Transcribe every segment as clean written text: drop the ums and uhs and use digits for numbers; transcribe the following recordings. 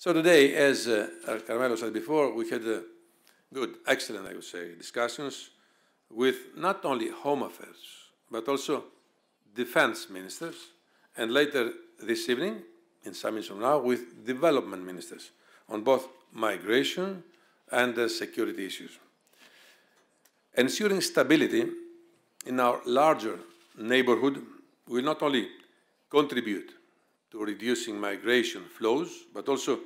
So today, as Carmelo said before, we had good, excellent, I would say, discussions with not only Home Affairs, but also defense ministers, and later this evening, in some minutes from now, with development ministers on both migration and security issues. Ensuring stability in our larger neighborhood will not only contribute to reducing migration flows, but also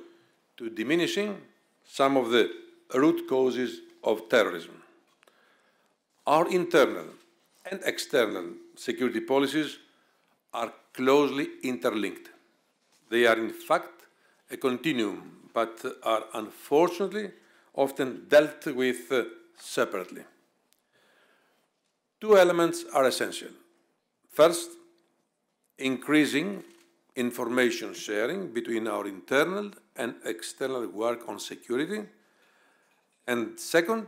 to diminishing some of the root causes of terrorism. Our internal and external security policies are closely interlinked. They are, in fact, a continuum, but are unfortunately often dealt with separately. Two elements are essential. First, increasing information sharing between our internal and external work on security. And second,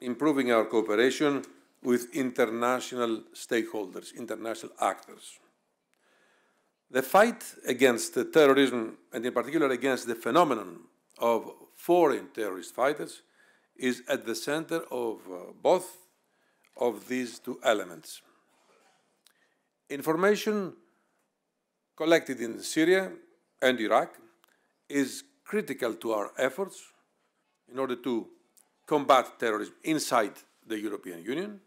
improving our cooperation with international stakeholders, international actors. The fight against terrorism, and in particular against the phenomenon of foreign terrorist fighters, is at the center of both of these two elements. Information collected in Syria and Iraq is critical to our efforts in order to combat terrorism inside the European Union,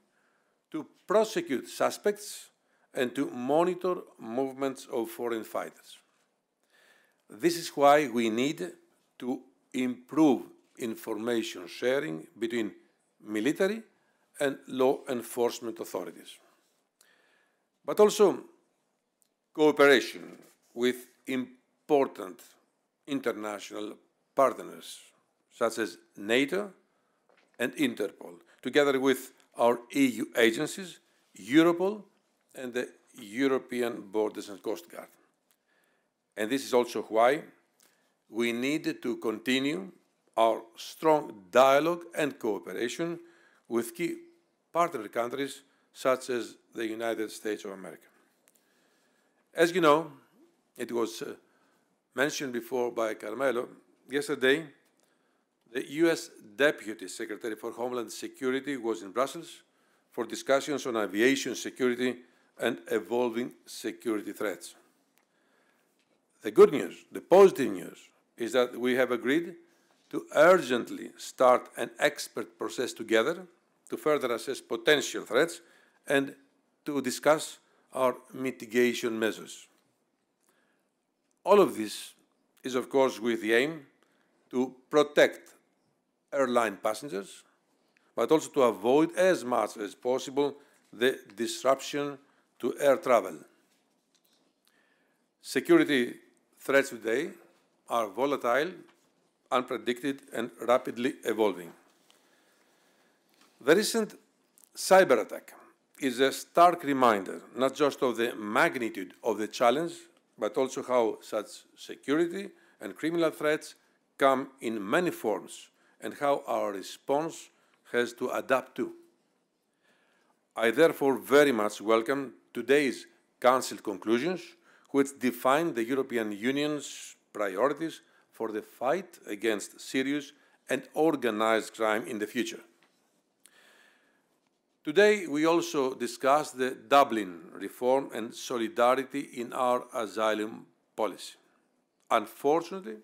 to prosecute suspects, and to monitor movements of foreign fighters. This is why we need to improve information sharing between military and law enforcement authorities, but also cooperation with important international partners, such as NATO and Interpol, together with our EU agencies, Europol, and the European Borders and Coast Guard. And this is also why we need to continue our strong dialogue and cooperation with key partner countries such as the United States of America. As you know, it was mentioned before by Carmelo, yesterday the US Deputy Secretary for Homeland Security was in Brussels for discussions on aviation security and evolving security threats. The good news, the positive news, is that we have agreed to urgently start an expert process together to further assess potential threats and to discuss our mitigation measures. All of this is, of course, with the aim to protect airline passengers, but also to avoid as much as possible the disruption to air travel. Security threats today are volatile, unpredicted, and rapidly evolving. The recent cyber attack is a stark reminder not just of the magnitude of the challenge, but also how such security and criminal threats come in many forms and how our response has to adapt to. I therefore very much welcome today's Council conclusions, which define the European Union's priorities for the fight against serious and organized crime in the future. Today, we also discussed the Dublin reform and solidarity in our asylum policy. Unfortunately,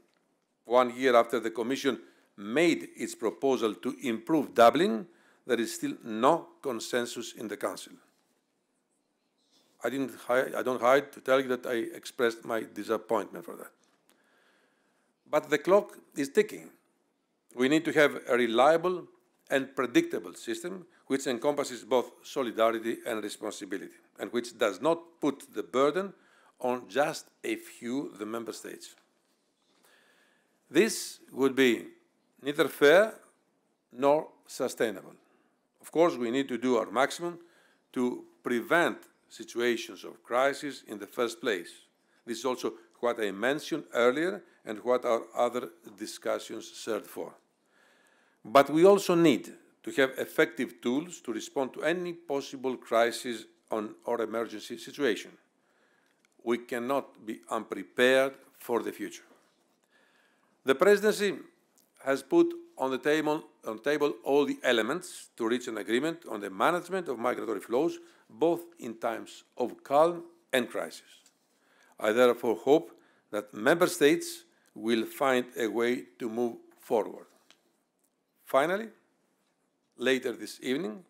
1 year after the Commission made its proposal to improve Dublin, there is still no consensus in the Council. I don't hide to tell you that I expressed my disappointment for that. But the clock is ticking. We need to have a reliable and predictable system which encompasses both solidarity and responsibility, and which does not put the burden on just a few of the member states. This would be neither fair nor sustainable. Of course, we need to do our maximum to prevent situations of crisis in the first place. This is also what I mentioned earlier and what our other discussions served for. But we also need to have effective tools to respond to any possible crisis or emergency situation. We cannot be unprepared for the future. The Presidency has put on the table all the elements to reach an agreement on the management of migratory flows, both in times of calm and crisis. I therefore hope that Member States will find a way to move forward. Finally, later this evening,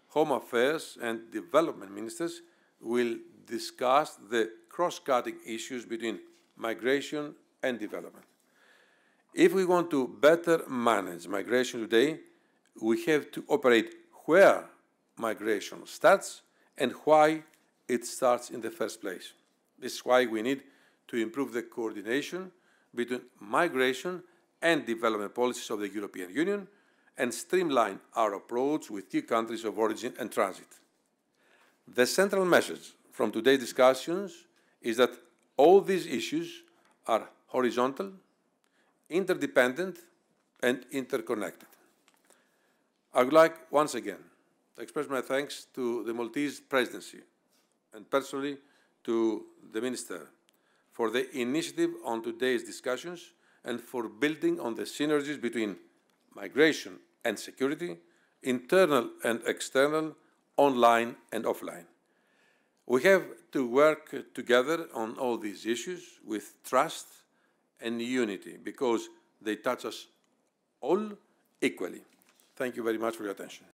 Home Affairs and Development Ministers will discuss the cross-cutting issues between migration and development. If we want to better manage migration today, we have to operate where migration starts and why it starts in the first place. This is why we need to improve the coordination between migration and development policies of the European Union and streamline our approach with key countries of origin and transit. The central message from today's discussions is that all these issues are horizontal, interdependent, and interconnected. I would like, once again, to express my thanks to the Maltese Presidency and personally to the Minister for the initiative on today's discussions and for building on the synergies between migration and security, internal and external, online and offline. We have to work together on all these issues with trust and unity because they touch us all equally. Thank you very much for your attention.